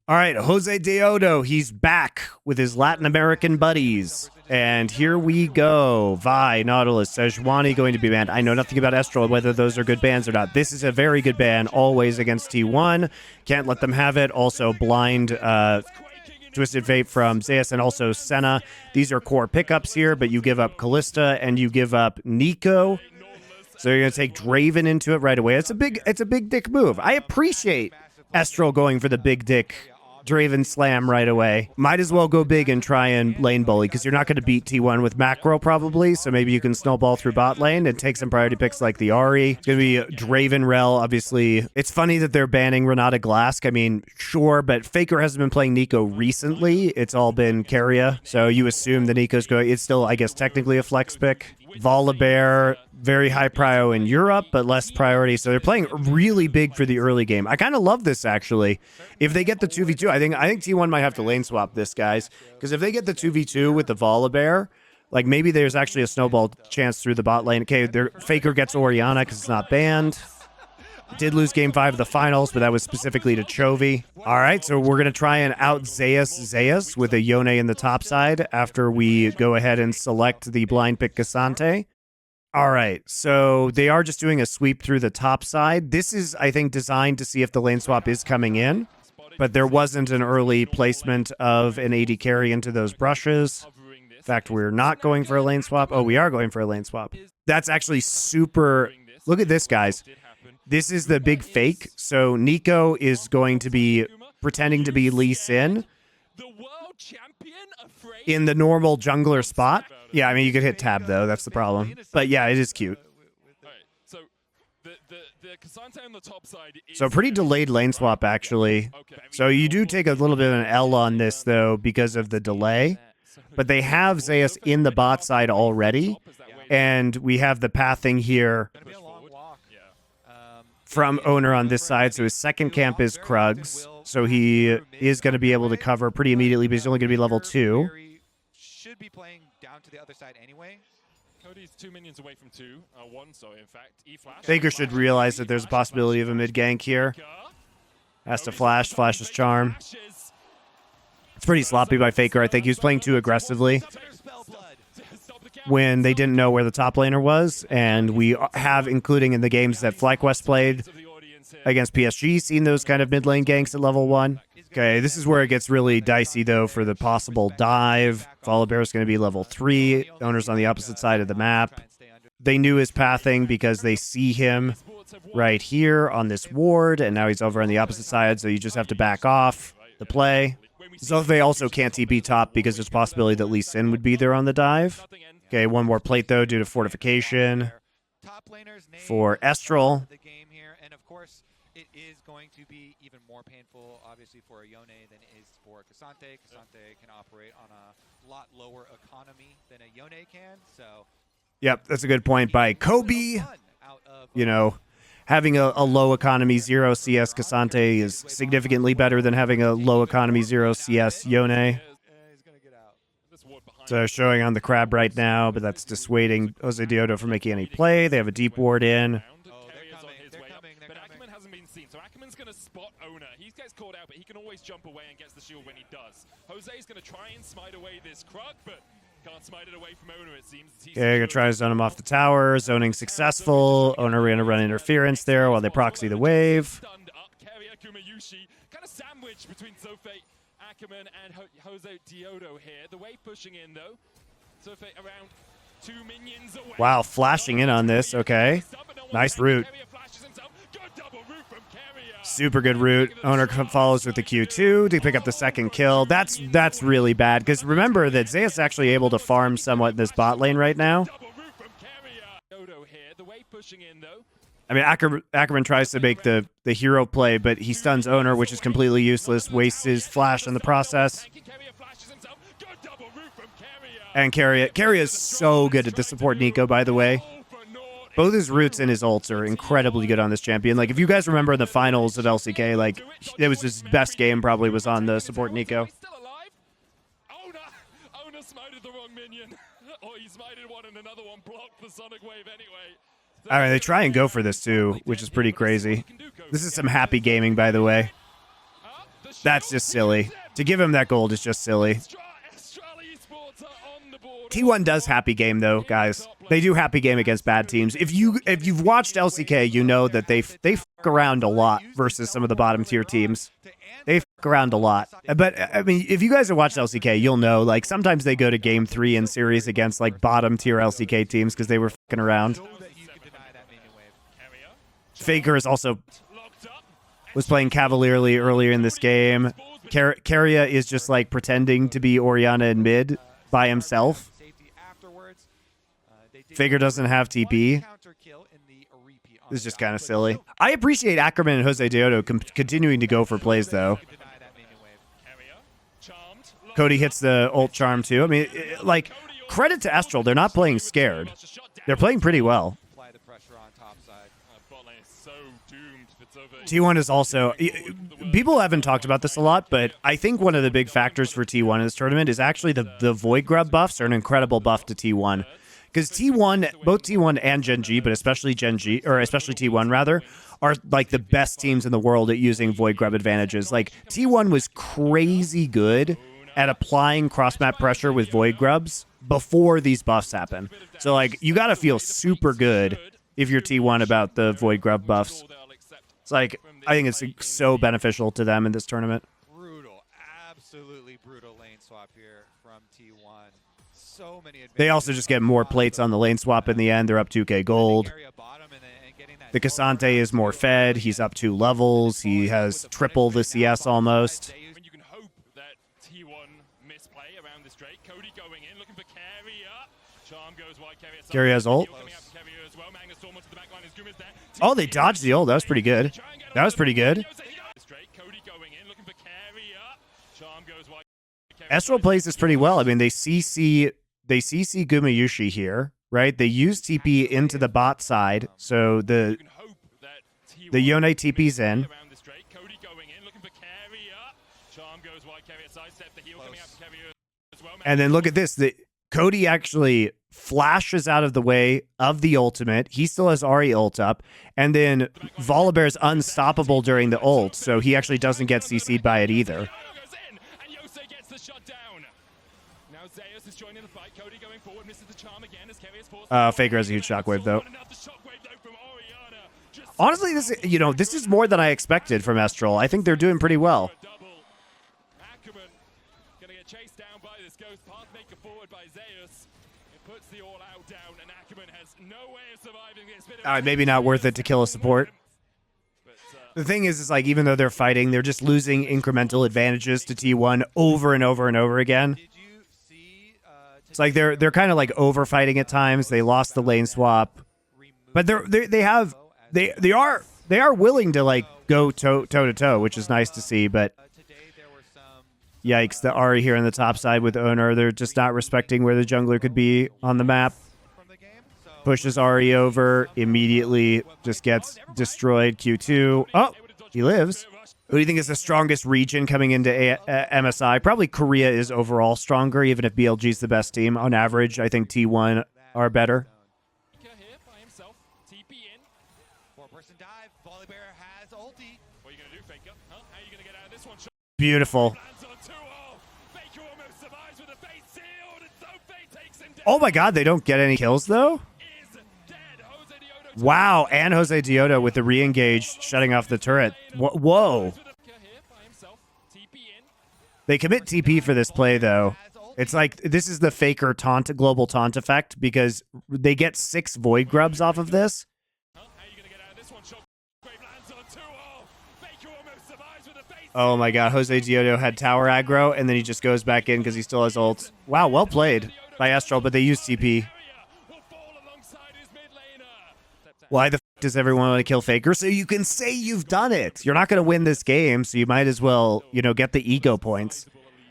All right, Jose Deodo, he's back with his Latin American buddies. And here we go. Vi, Nautilus, Sejuani going to be banned. I know nothing about Estral, whether those are good bans or not. This is a very good ban, always against T1. Can't let them have it. Also, Blind, Twisted Fate from Zeus, and also Senna. These are core pickups here, but you give up Callista and you give up Nico. So you're going to take Draven into it right away. It's a big dick move. I appreciate Estral going for the big dick Draven slam right away. Might as well go big and try and lane bully, because you're not going to beat T1 with macro probably, so maybe you can snowball through bot lane and take some priority picks like the Ahri. It's going to be Draven Rel, obviously. It's funny that they're banning Renata Glask. I mean, sure, but Faker hasn't been playing Nico recently. It's all been Keria, so you assume that Nico's going. It's still, I guess, technically a flex pick. Volibear, very high prio in Europe, but less priority. So they're playing really big for the early game. I kind of love this, actually. If they get the 2v2, I think T1 might have to lane swap this, guys. Because if they get the 2v2 with the Volibear, like maybe there's actually a snowball chance through the bot lane. Okay, Faker gets Orianna because it's not banned. Did lose game 5 of the finals, but that was specifically to Chovy. All right, so we're going to try and out Zeus with a Yone in the top side after we go ahead and select the blind pick Cassante. All right, so they are just doing a sweep through the top side. This is, I think, designed to see if the lane swap is coming in, but there wasn't an early placement of an AD carry into those brushes. In fact, we're not going for a lane swap. Oh, we are going for a lane swap. That's actually super... Look at this, guys. This is the big fake. So Nico is going to be pretending to be Lee Sin in the normal jungler spot. Yeah, I mean, you could hit tab, though. That's the problem. But yeah, it is cute. So pretty delayed lane swap, actually. So you do take a little bit of an L on this, though, because of the delay. But they have Zeus in the bot side already. And we have the pathing here from Owner on this side. So his second camp is Krugs. So he is going to be able to cover pretty immediately, but he's only going to be level 2. Should be playing down to the other side anyway. Cody's 2 minions away from 1, so in fact, E-Flash. Faker should realize that there's a possibility of a mid gank here. Has to flash his charm. It's pretty sloppy by Faker. I think he was playing too aggressively when they didn't know where the top laner was, and we have, including in the games that FlyQuest played against PSG, seen those kind of mid lane ganks at level 1. Okay, this is where it gets really dicey, though, for the possible dive. Volibear is going to be level 3. Owner's on the opposite side of the map. They knew his pathing because they see him right here on this ward, and now he's over on the opposite side, so you just have to back off the play. Zoe also can't TP top because there's a possibility that Lee Sin would be there on the dive. Okay, one more plate, though, due to fortification for Estral. And of course, it is going to be even more painful, obviously, for a Yone than it is for Cassante. Cassante can operate on a lot lower economy than a Yone can, so... Yep, that's a good point by Kobe. You know, having a low economy 0 CS Cassante is significantly better than having a low economy 0 CS Yone. So showing on the crab right now, but that's dissuading Jose Deodo from making any play. They have a deep ward in. So Ackerman's going to spot Owner. He gets caught out, but he can always jump away and gets the shield when he does. Jose's going to try and smite away this Krug, but can't smite it away from Owner, it seems. Okay, going to try to zone him off the tower. Zoning successful. Owner going to run interference there while they proxy the wave. Kind of sandwich between Zofe, Ackerman, and Jose Deodo here. The wave pushing in, though. Zofe around 2 minions away. Wow, flashing in on this. Okay. Nice route. Super good route. Owner follows with the Q2 to pick up the second kill. That's really bad, because remember that Zeus is actually able to farm somewhat in this bot lane right now. I mean, Ackerman tries to make the hero play, but he stuns Owner, which is completely useless, wastes his flash in the process. And Keria is so good at the support Nico, by the way. Both his roots and his ults are incredibly good on this champion. Like, if you guys remember the finals at LCK, like, it was his best game probably was on the support Nico. Owner smited the wrong minion. Or he smited one and another one blocked the sonic wave anyway. All right, they try and go for this too, which is pretty crazy. This is some happy gaming, by the way. That's just silly. To give him that gold is just silly. T1 does happy game though, guys. They do happy game against bad teams. If you've watched LCK, you know that they fuck around a lot versus some of the bottom tier teams. They fuck around a lot. But I mean, if you guys have watched LCK, you'll know like sometimes they go to game 3 in series against like bottom tier LCK teams because they were fucking around. Faker is also was playing cavalierly earlier in this game. Keria is just like pretending to be Orianna in mid by himself. Faker doesn't have TP. This is just kind of silly. I appreciate Ackerman and Jose Deodo continuing to go for plays, though. Cody hits the ult charm, too. I mean, like, credit to Estral. They're not playing scared. They're playing pretty well. T1 is also... People haven't talked about this a lot, but I think one of the big factors for T1 in this tournament is actually the Void Grub buffs are an incredible buff to T1. Because T1, both T1 and Gen G, but especially Gen G, or especially T1 rather, are like the best teams in the world at using Void Grub advantages. Like, T1 was crazy good at applying cross-map pressure with Void Grubs before these buffs happen. So, like, you gotta feel super good if you're T1 about the Void Grub buffs. It's like, I think it's so beneficial to them in this tournament. Brutal, absolutely brutal lane swap here from T1. So many they also just get more plates on the lane swap in the end. They're up 2k gold. The Cassante is more fed. He's up 2 levels. He has triple the CS almost. You can hope that T1 misplay around this Drake. Cody going in, looking for Keria. Charm goes wide. Keria's ult. Oh, they dodged the ult. That was pretty good. That was pretty good. Estral plays this pretty well. I mean, they CC Gumayushi here, right? They use TP into the bot side, so the Yone TP's in. And then look at this. Cody actually flashes out of the way of the ultimate. He still has Ahri ult up. And then Volibear's unstoppable during the ult, so he actually doesn't get CC'd by it either. Faker has a huge shockwave, though. Honestly, this is more than I expected from Estral. I think they're doing pretty well. Maybe not worth it to kill a support. The thing is like, even though they're fighting, they're just losing incremental advantages to T1 over and over and over again. It's like they're kind of like over fighting at times. They lost the lane swap, but they are willing to like go toe to toe, which is nice to see. But yikes, the Ahri here on the top side with Owner, they're just not respecting where the jungler could be on the map. Pushes Ahri over, immediately just gets destroyed. Q2. Oh, he lives. Who do you think is the strongest region coming into MSI? Probably Korea is overall stronger, even if BLG is the best team. On average, I think T1 are better. Beautiful. Oh my god, they don't get any kills, though? Wow, and Jose Deodo with the re-engage, shutting off the turret. Whoa. They commit TP for this play, though. It's like, this is the Faker global taunt effect, because they get 6 Void Grubs off of this. Oh my god, Jose Deodo had tower aggro, and then he just goes back in because he still has ults. Wow, well played by Estral, but they use TP. Why the f does everyone want to kill Faker? So you can say you've done it. You're not going to win this game, so you might as well, get the ego points.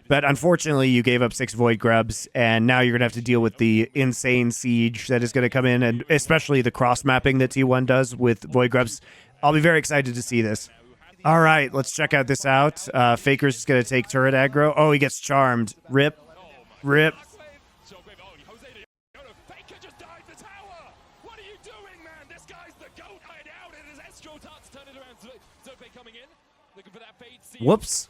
But unfortunately, you gave up 6 Void Grubs, and now you're going to have to deal with the insane siege that is going to come in, and especially the cross-mapping that T1 does with Void Grubs. I'll be very excited to see this. All right, let's check this out. Faker's just going to take turret aggro. Oh, he gets charmed. Rip. Rip. Whoops.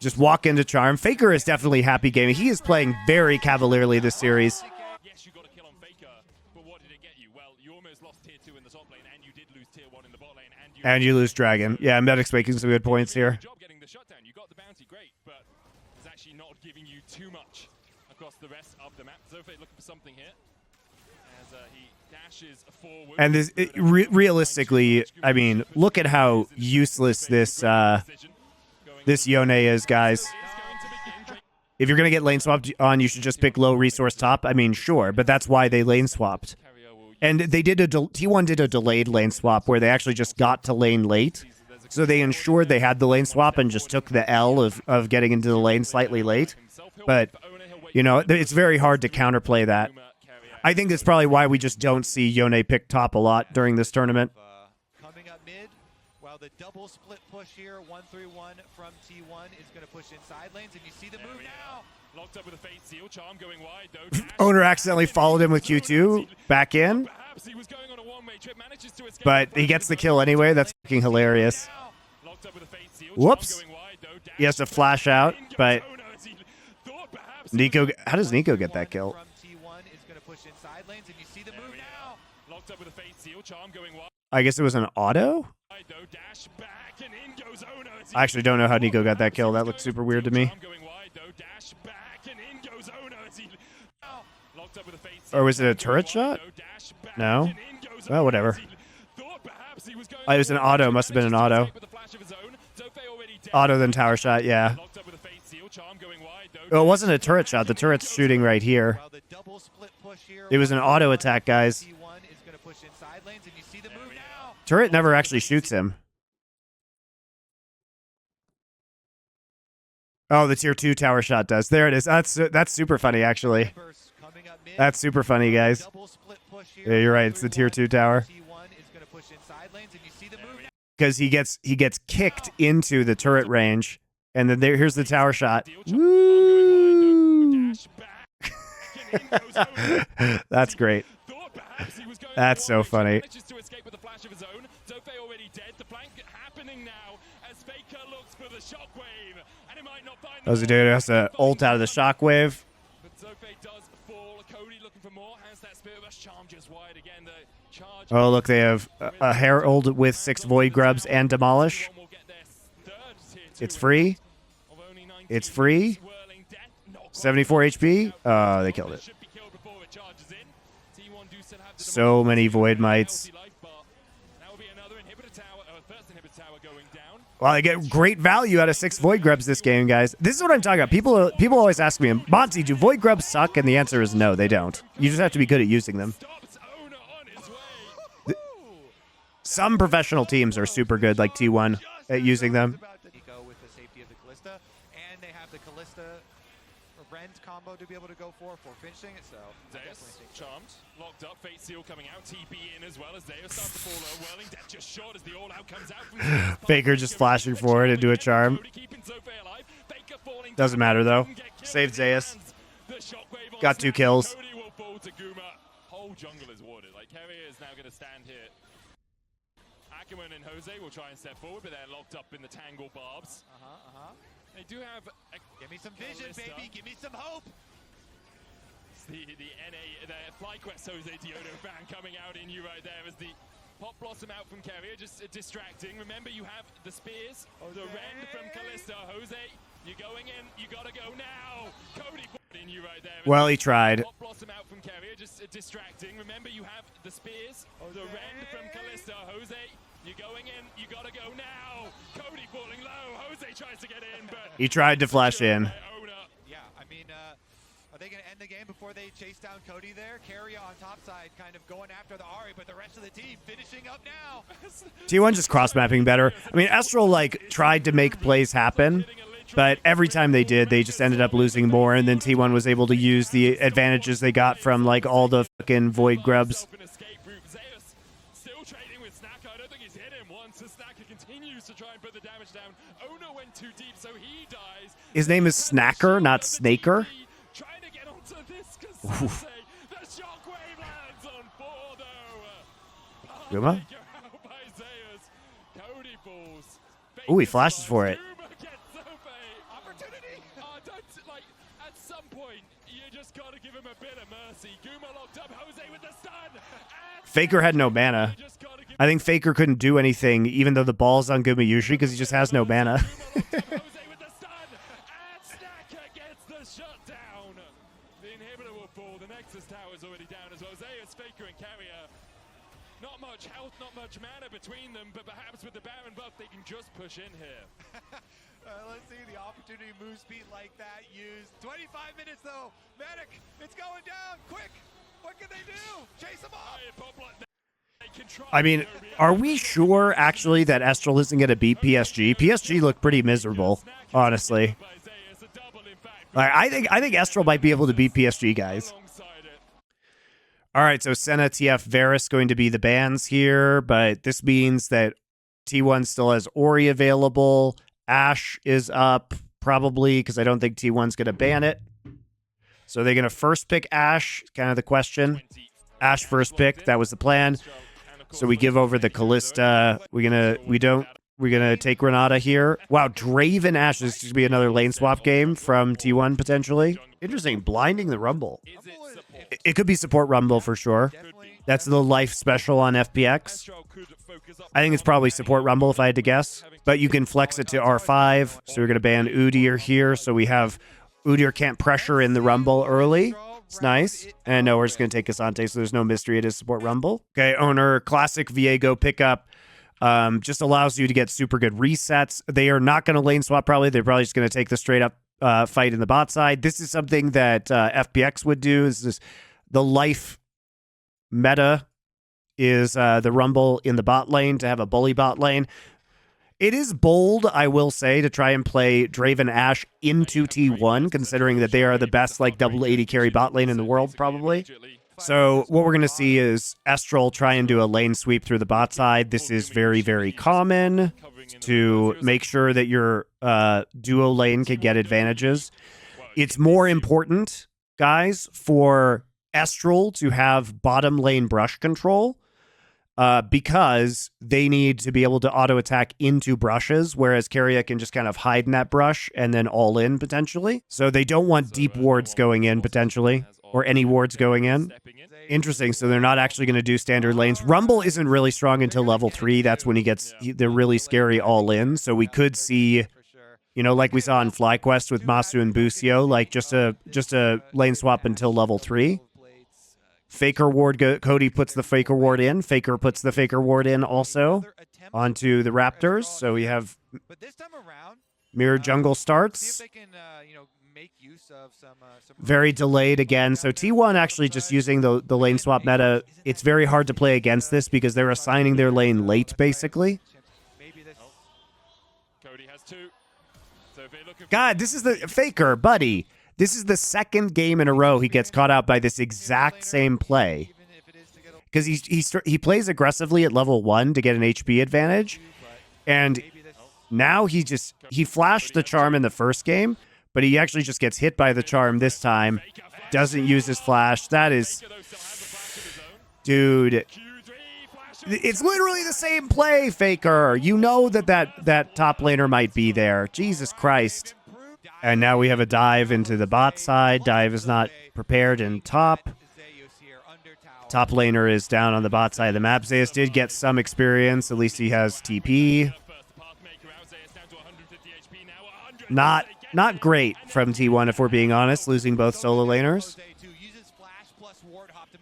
Just walk into charm. Faker is definitely happy gaming. He is playing very cavalierly this series. Yes, you got a kill on Faker, but what did it get you? Well, you almost lost tier 2 in the top lane, and you did lose tier 1 in the bot lane, and you lose Dragon. Yeah, Medic's making some good points here. Good job getting the shutdown. You got the bounty, great, but it's actually not giving you too much across the rest of the map. Zofe looking for something here as he dashes forward. And this, realistically, I mean, look at how useless this this Yone is, guys. If you're going to get lane swapped on, you should just pick low resource top. I mean, sure, but that's why they lane swapped. And they did T1 did a delayed lane swap where they actually just got to lane late. So they ensured they had the lane swap and just took the L of getting into the lane slightly late. But, you know, it's very hard to counterplay that. I think that's probably why we just don't see Yone pick top a lot during this tournament. Coming up mid, while the double split push here, 1-3-1 from T1 is going to push inside lanes, and you see the move now. Locked up with a fate seal, charm going wide though. Owner accidentally followed him with Q2 back in, but he gets the kill anyway. That's fucking hilarious. Whoops. He has to flash out, but Nico, how does Nico get that kill? I guess it was an auto? I actually don't know how Nico got that kill. That looked super weird to me. Or was it a turret shot? No? Well, whatever. Oh, it was an auto. Must have been an auto. Auto, then tower shot, yeah. Oh, it wasn't a turret shot. The turret's shooting right here. It was an auto attack, guys. Turret never actually shoots him. Oh, the tier 2 tower shot does. There it is. That's super funny, actually. That's super funny, guys. Yeah, you're right. It's the tier 2 tower. Because he gets kicked into the turret range, and then here's the tower shot. Woo! That's great. That's so funny. Ozadudo has to ult out of the shockwave. Oh, look, they have a Herald with 6 Void Grubs and Demolish. It's free. It's free. 74 HP. Oh, they killed it. So many Void Mites. Well, I get great value out of 6 Void Grubs this game, guys. This is what I'm talking about. People always ask me, Monty, do Void Grubs suck? And the answer is no, they don't. You just have to be good at using them. Some professional teams are super good, like T1, at using them. With the safety of the Callista, and they have the Callista Rend combo to be able to go for finishing it. So charmed, locked up, fate seal coming out, TP in as well as they start to fall low. Whirling death just short as the all out comes out. Faker just flashing forward to do a charm. Doesn't matter though. Saved Zeus. Got 2 kills. Whole jungle is watered. Like Carrier is now going to stand here. Ackerman and Jose will try and step forward, but they're locked up in the tangle barbs. They do have a give me some vision, baby. Give me some hope. The FlyQuest Jose Diodo fan coming out in you right there as the Pop Blossom out from Carrier, just distracting. Remember, you have the spears, the Rend from Callista. Jose, you're going in. You gotta go now. Cody in you right there. Well, he tried. Pop Blossom out from Carrier, just distracting. Remember, you have the spears, the Rend from Callista. Jose, you're going in. You gotta go now. Cody falling low. Jose tries to get in, but he tried to flash in. Yeah, I mean, are they going to end the game before they chase down Cody there? Carrier on top side kind of going after the Ahri, but the rest of the team finishing up now. T1 just cross-mapping better. I mean, Estral, like, tried to make plays happen, but every time they did, they just ended up losing more, and then T1 was able to use the advantages they got from, like, all the fucking Void Grubs. His name is Snacker, not Snaker. Guma? Ooh, he flashes for it. Like, at some point, you just gotta give him a bit of mercy. Guma locked up Jose with the stun. Faker had no mana. I think Faker couldn't do anything, even though the ball's on Guma usually, because he just has no mana. Jose with the stun. And Snacker gets the shutdown. The inhibitor will fall. The Nexus tower is already down as well. Zeus, Faker, and Carrier. Not much health, not much mana between them, but perhaps with the Baron buff, they can just push in here. Let's see the opportunity move speed like that used. 25 minutes though. Medic, it's going down. Quick. What can they do? Chase him off. I mean, are we sure actually that Estral isn't going to beat PSG? PSG looked pretty miserable, honestly. Like, I think Estral might be able to beat PSG, guys. All right, so Senna, TF, Varus going to be the bans here, but this means that T1 still has Ori available. Ashe is up, probably, because I don't think T1's going to ban it. So they're going to first pick Ashe, kind of the question. Ashe first pick, that was the plan. So we give over the Callista. We're gonna take Renata here. Wow, Draven Ashe. This is gonna be another lane swap game from T1 potentially. Interesting, blinding the Rumble. It could be support Rumble for sure. That's the life special on FPX. I think it's probably support Rumble if I had to guess. But you can flex it to R5. So we're gonna ban Udyr here. So we have Udyr can't pressure in the Rumble early. It's nice. And no, we're just going to take Asante, so there's no mystery. It is support Rumble. Okay, owner, classic Viego pickup. Just allows you to get super good resets. They are not going to lane swap, probably. They're probably just going to take the straight up fight in the bot side. This is something that FPX would do. This is the life meta is the Rumble in the bot lane to have a bully bot lane. It is bold, I will say, to try and play Draven Ashe into T1, considering that they are the best, like, double 80 carry bot lane in the world, probably. So what we're going to see is Estral try and do a lane sweep through the bot side. This is very, very common to make sure that your duo lane can get advantages. It's more important, guys, for Estral to have bottom lane brush control. Because they need to be able to auto attack into brushes, whereas Carrier can just kind of hide in that brush and then all in potentially. So they don't want deep wards going in potentially, or any wards going in. Interesting. So they're not actually going to do standard lanes. Rumble isn't really strong until level 3. That's when they're really scary all in. So we could see, you know, like we saw in FlyQuest with Masu and Busio, like just a lane swap until level 3. Faker ward, Cody puts the Faker ward in. Faker puts the Faker ward in also onto the Raptors. So we have Mirror Jungle starts. Very delayed again. So T1 actually just using the lane swap meta. It's very hard to play against this because they're assigning their lane late, basically. God, this is the Faker, buddy. This is the second game in a row he gets caught out by this exact same play. Because he plays aggressively at level 1 to get an HP advantage. And now he flashed the charm in the first game, but he actually just gets hit by the charm this time. Doesn't use his flash. That is... Dude. It's literally the same play, Faker. You know that top laner might be there. Jesus Christ. And now we have a dive into the bot side. Dive is not prepared in top. Top laner is down on the bot side of the map. Zeus did get some experience. At least he has TP. Not great from T1, if we're being honest, losing both solo laners.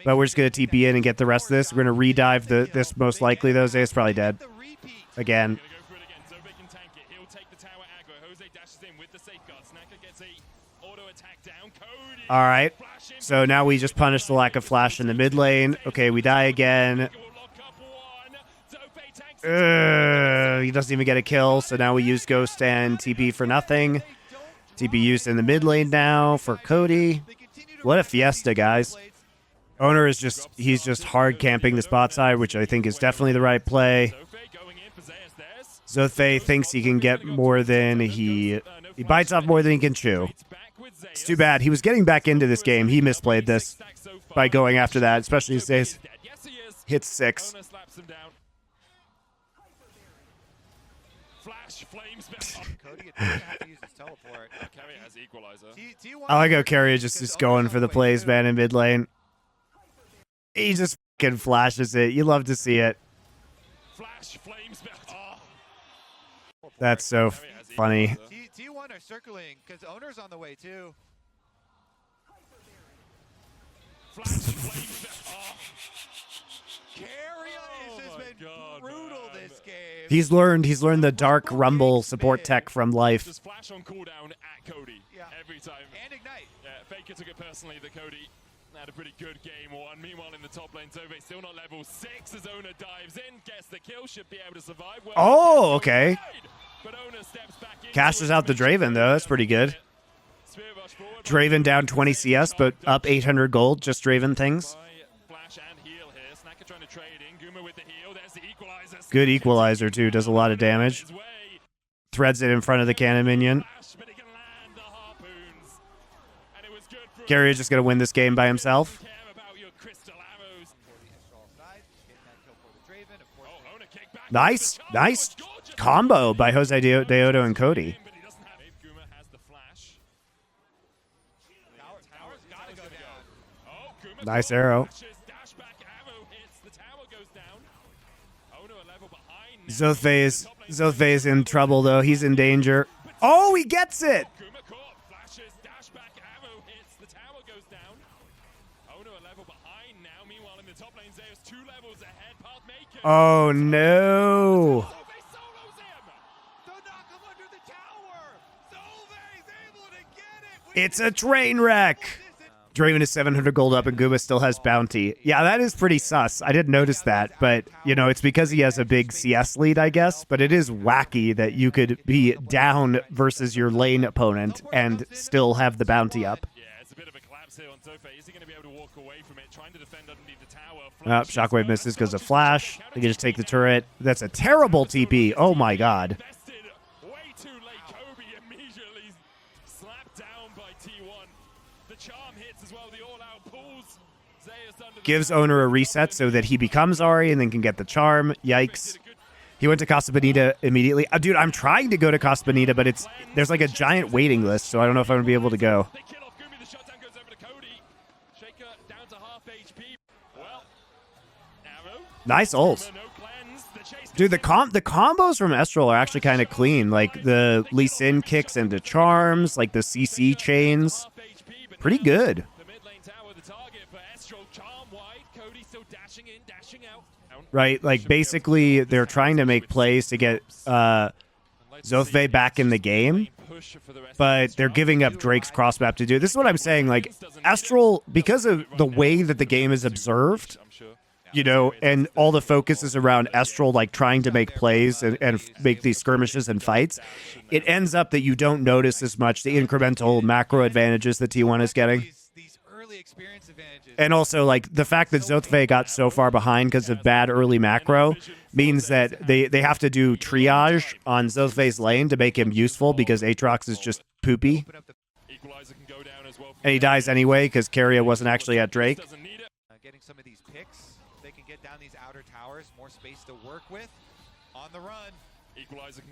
But we're just going to TP in and get the rest of this. We're going to re-dive this most likely, though. Zeus probably dead. Again. All right, so now we just punish the lack of flash in the mid lane. Okay, we die again. He doesn't even get a kill, so now we use Ghost and TP for nothing. TP used in the mid lane now for Cody. What a fiesta, guys. Owner is he's just hard camping this bot side, which I think is definitely the right play. Zothei thinks he can get more than he bites off more than he can chew. It's too bad. He was getting back into this game. He misplayed this by going after that, especially these days. Hits 6. Flash flames back. Cody doesn't have to use his teleport. Carry has equalizer. I like how Carrier just going for the plays, man, in mid lane. He just fucking flashes it. You love to see it. Flash flames back. Oh. That's so funny. T1 are circling because owner's on the way too. Flash flames back. Oh. Carrier has just been brutal this game. He's learned the dark rumble support tech from life. Just flash on cooldown at Cody every time. And ignite. Yeah, Faker took it personally that Cody had a pretty good game one. Meanwhile, in the top lane, Zove still not level 6 as Owner dives in, gets the kill, should be able to survive. Well, oh, okay. But Owner steps back in. Cashes out the Draven, though. That's pretty good. Draven down 20 CS, but up 800 gold. Just Draven things. Flash and heal here. Snacker trying to trade in. Guma with the heal. There's the equalizer. Good equalizer, too. Does a lot of damage. Threads it in front of the cannon minion. Carrier just going to win this game by himself. Nice. Nice combo by Jose Deodo and Cody. Nice arrow. Zothve is in trouble, though. He's in danger. Oh, he gets it! Oh, no. It's a train wreck. Draven is 700 gold up and Guba still has bounty. Yeah, that is pretty sus. I didn't notice that, but, you know, it's because he has a big CS lead, I guess. But it is wacky that you could be down versus your lane opponent and still have the bounty up. Yeah, it's a bit of a collapse here on Zofe. Is he going to be able to walk away from it, trying to defend underneath the tower? Oh, Shockwave misses because of Flash. They can just take the turret. That's a terrible TP. Oh, my God. Way too late. Kobe immediately slapped down by T1. The charm hits as well. The all-out pulls. Gives Owner a reset so that he becomes Ahri and then can get the charm. Yikes. He went to Casa Bonita immediately. Dude, I'm trying to go to Casa Bonita, but there's like a giant waiting list, so I don't know if I'm going to be able to go. Nice ult. Dude, the combos from Estral are actually kind of clean. Like the Lee Sin kicks into charms, like the CC chains. Pretty good. Right, like basically they're trying to make plays to get Zothve back in the game, but they're giving up Drake's cross map to do it. This is what I'm saying. Like Estral, because of the way that the game is observed, you know, and all the focus is around Estral, like trying to make plays and make these skirmishes and fights, it ends up that you don't notice as much the incremental macro advantages that T1 is getting. And also, like, the fact that Zothve got so far behind because of bad early macro means that they have to do triage on Zothve's lane to make him useful because Aatrox is just poopy. And he dies anyway because Carrier wasn't actually at Drake. Getting some of these picks, they can get down these outer towers, more space to work with on the run.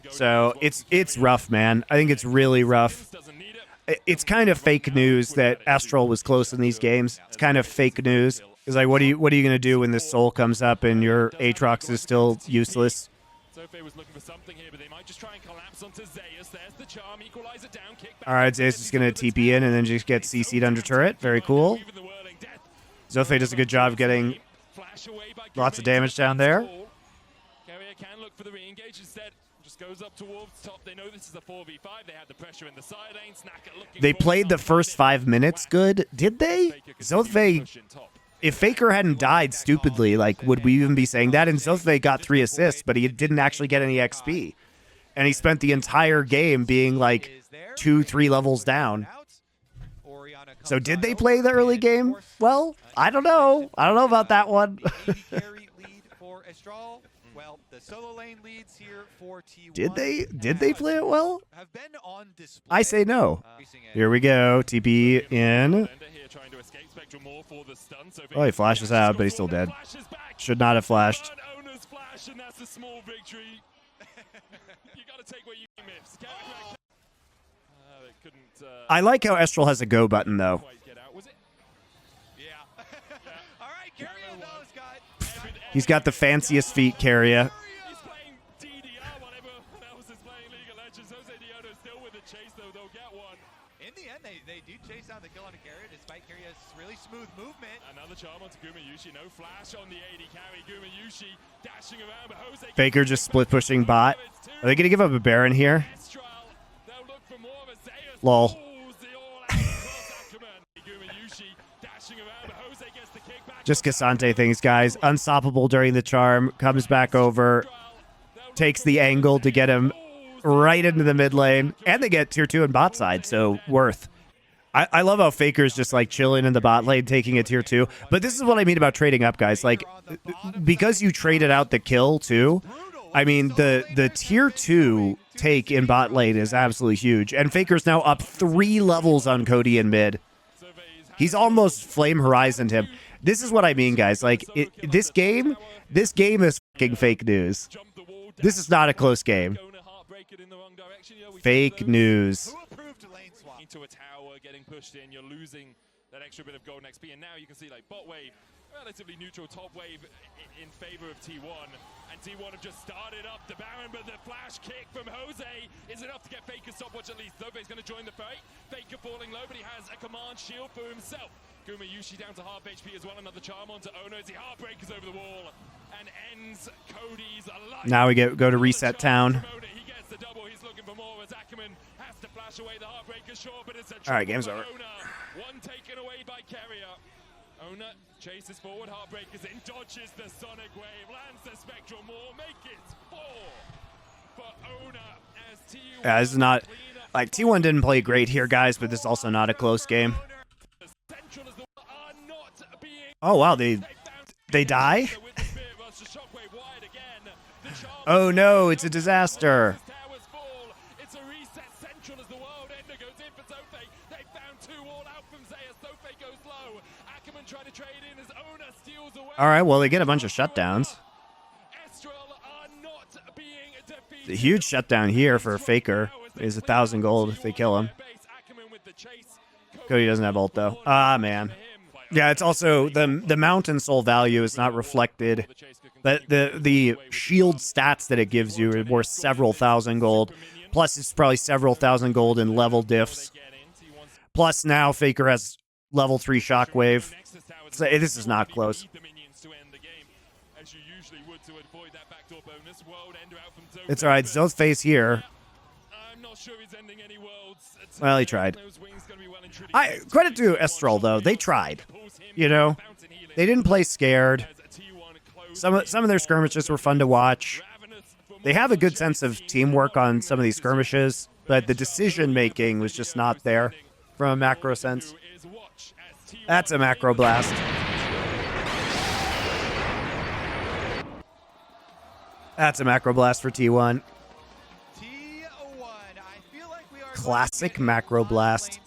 So it's rough, man. I think it's really rough. It's kind of fake news that Estral was close in these games. It's kind of fake news. It's like, what are you going to do when this soul comes up and your Aatrox is still useless? All right, Zeus is going to TP in and then just get CC'd under turret. Very cool. Zothve does a good job getting lots of damage down there. Can look for the re-engage instead. Just goes up towards top. They know this is a 4v5. They had the pressure in the side lane. They played the first 5 minutes good, did they? Zothve, if Faker hadn't died stupidly, like, would we even be saying that? And Zothve got 3 assists, but he didn't actually get any XP. And he spent the entire game being like 2-3 levels down. So did they play the early game? Well, I don't know. I don't know about that one. Well, the solo lane leads here for T1. Did they play it well? I say no. Here we go. TP in. Oh, he flashes out, but he's still dead. Should not have flashed. take what you miss. They couldn't, I like how Estral has a go button, though. quite get out, was it? Yeah. All right, Carrier though has got. He's got the fanciest feet, Carrier. He's playing DDR while everyone else is playing League of Legends. Jose Diodo still with the chase, though. They'll get one. In the end, they do chase down the kill on a Carrier despite Carrier's really smooth movement. Another charm onto Gumayushi. No flash on the AD carry. Gumayushi dashing around, but Jose Faker just split pushing bot. Are they going to give up a Baron here? Estral, they'll look for more of a Zeus. Lol. Pulls the all-out cross Ackerman. Gumayushi dashing around, but Jose gets the kickback. Just Cassante things, guys. Unstoppable during the charm. Comes back over. Takes the angle to get him right into the mid lane. And they get tier 2 in bot side, so worth. I love how Faker's just like chilling in the bot lane, taking a tier 2. But this is what I mean about trading up, guys. Like, because you traded out the kill too, I mean, the tier 2 take in bot lane is absolutely huge. And Faker's now up 3 levels on Cody in mid. He's almost Flame Horizoned him. This is what I mean, guys. Like, this game is fucking fake news. This is not a close game. Fake news. Who approved lane swap? Into a tower, getting pushed in, you're losing that extra bit of golden XP, and now you can see like bot wave, relatively neutral, top wave in favor of T1, and T1 have just started up the Baron, but the flash kick from Jose is enough to get Faker's stopwatch at least. Zove's going to join the fight. Faker falling low, but he has a command shield for himself. Gumayushi down to half HP as well, another charm onto Ono as he heartbreakers over the wall and ends Cody's life. Now we go to reset town. He gets the double, he's looking for more as Ackerman has to flash away the heartbreaker short, but it's a All right, game's over. One taken away by Carrier. Ona chases forward, heartbreakers in, dodges the sonic wave, lands the spectral maul, make it 4 for Ona as T1. Yeah, this is not like T1 didn't play great here, guys, but this is also not a close game. Oh wow, they die? Oh no, it's a disaster. It's a reset central as the world ender goes in for Zofe. They found 2 all out from Zeus. Zofe goes low. Ackerman trying to trade in as Ona steals away. All right, well, they get a bunch of shutdowns. Estral are not being defeated. The huge shutdown here for Faker is 1,000 gold if they kill him. Cody doesn't have ult though. Ah, man. Yeah, it's also the mountain soul value is not reflected. The shield stats that it gives you are worth several thousand gold. Plus, it's probably several thousand gold in level diffs. Plus, now Faker has level 3 shockwave. So, this is not close. It's alright. Zo's face here. Well, he tried. Credit to Estral, though. They tried. You know? They didn't play scared. Some of their skirmishes were fun to watch. They have a good sense of teamwork on some of these skirmishes, but the decision-making was just not there from a macro sense. That's a macro blast. That's a macro blast for T1. T1, I feel like we are Classic macro blast.